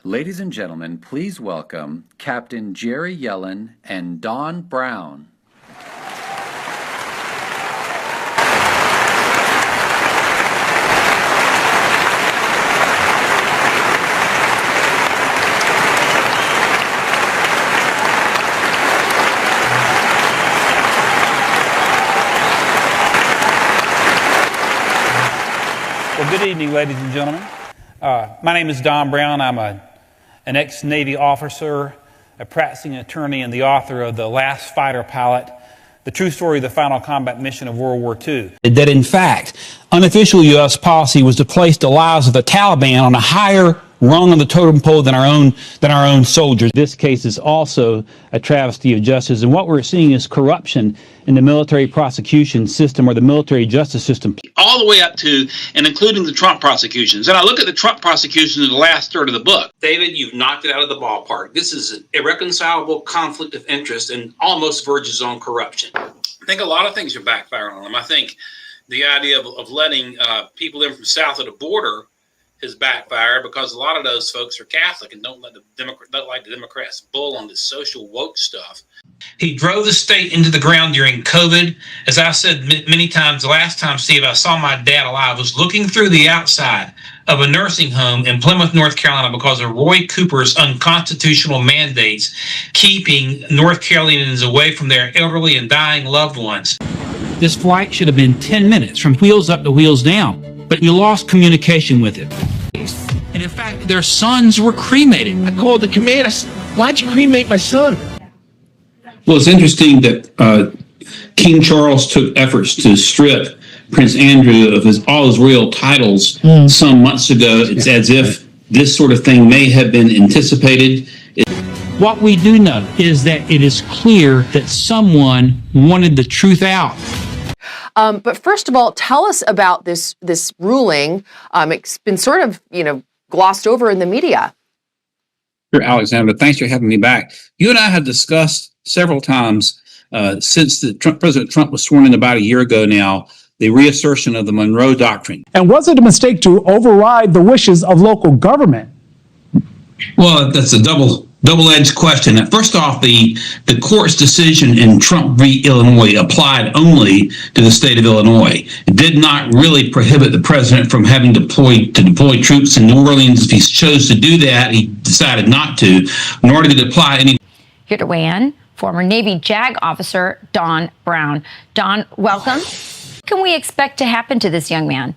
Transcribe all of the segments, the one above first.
Ladies and gentlemen, please welcome Captain Jerry Yellen and Don Brown. Well, good evening, ladies and gentlemen. My name is Don Brown. I'm an ex-Navy officer, a practicing attorney, and the author of The Last Fighter Pilot, the true story of the final combat mission of World War II. That, in fact, unofficial U.S. policy was to place the lives of the Taliban on a higher rung on the totem pole than our own soldiers. This case is also a travesty of justice, and what we're seeing is corruption in the military prosecution system or the military justice system. All the way up to and including the Trump prosecutions. And I look at the Trump prosecution in the last third of the book. David, you've knocked it out of the ballpark. This is an irreconcilable conflict of interest and almost verges on corruption. I think a lot of things are backfiring on them. I think the idea of letting people in from south of the border has backfired because a lot of those folks are Catholic and don't like the Democrats bull on this social woke stuff. He drove the state into the ground during COVID. As I said many times, the last time, Steve, I saw my dad alive, I was looking through the outside of a nursing home in Plymouth, North Carolina, because of Roy Cooper's unconstitutional mandates keeping North Carolinians away from their elderly and dying loved ones. This flight should have been 10 minutes from wheels up to wheels down, but you lost communication with it. And in fact, their sons were cremated. I called the command. I said, why'd you cremate my son? Well, it's interesting that King Charles took efforts to strip Prince Andrew of all his royal titles some months ago. It's as if this sort of thing may have been anticipated. What we do know is that it is clear that someone wanted the truth out. But first of all, tell us about this ruling. It's been sort of, glossed over in the media. Sure, Alexander, thanks for having me back. You and I have discussed several times since President Trump was sworn in about a year ago now, the reassertion of the Monroe Doctrine. And was it a mistake to override the wishes of local government? Well, that's a double-edged question. First off, the court's decision in Trump v. Illinois applied only to the state of Illinois. It did not really prohibit the president from having to deploy troops in New Orleans. If he chose to do that, he decided not to, nor did it apply any. Here to weigh in, former Navy JAG officer Don Brown. Don, welcome. What can we expect to happen to this young man?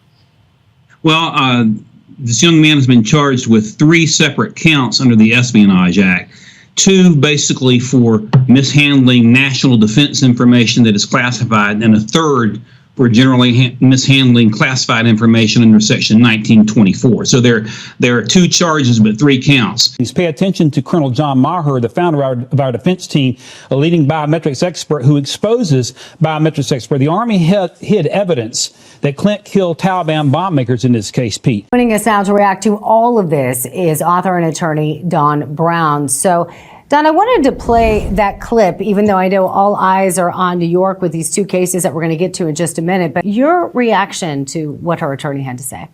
Well, this young man has been charged with 3 separate counts under the Espionage Act. 2 basically for mishandling national defense information that is classified, and a 3rd for generally mishandling classified information under Section 1924. So there are 2 charges, but 3 counts. Please pay attention to Colonel John Maher, the founder of our defense team, a leading biometrics expert who exposes biometrics expert. The Army hid evidence that Clint killed Taliban bomb makers in this case, Pete. Joining us now to react to all of this is author and attorney Don Brown. So, Don, I wanted to play that clip, even though I know all eyes are on New York with these 2 cases that we're going to get to in just a minute. But your reaction to what her attorney had to say.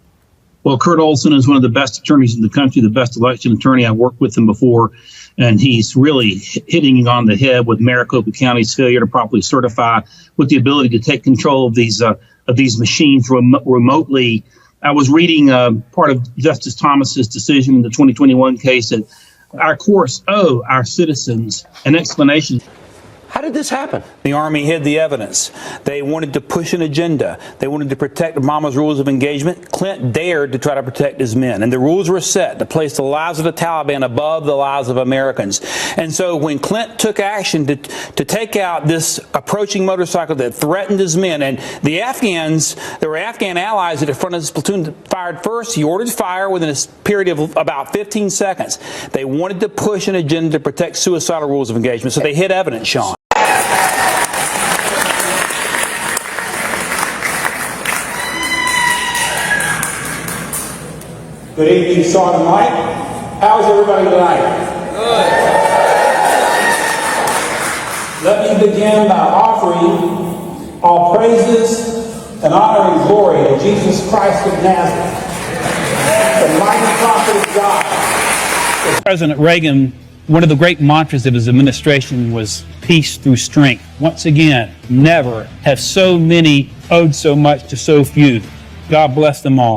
Well, Kurt Olson is one of the best attorneys in the country, the best election attorney. I worked with him before, and he's really hitting on the head with Maricopa County's failure to properly certify, with the ability to take control of these machines remotely. I was reading part of Justice Thomas's decision in the 2021 case that our courts owe our citizens an explanation. How did this happen? The Army hid the evidence. They wanted to push an agenda. They wanted to protect Obama's rules of engagement. Clint dared to try to protect his men. And the rules were set to place the lives of the Taliban above the lives of Americans. And so when Clint took action to take out this approaching motorcycle that threatened his men, and there were Afghan allies at the front of this platoon that fired first. He ordered fire within a period of about 15 seconds. They wanted to push an agenda to protect suicidal rules of engagement. So they hid evidence, Sean. Good evening, Sean and Mike. How's everybody tonight? Good. Let me begin by offering all praises and honor and glory to Jesus Christ of Nazareth, the mighty prophet of God, the President Reagan, one of the great mantras of his administration was peace through strength. Once again, never have so many owed so much to so few. God bless them all.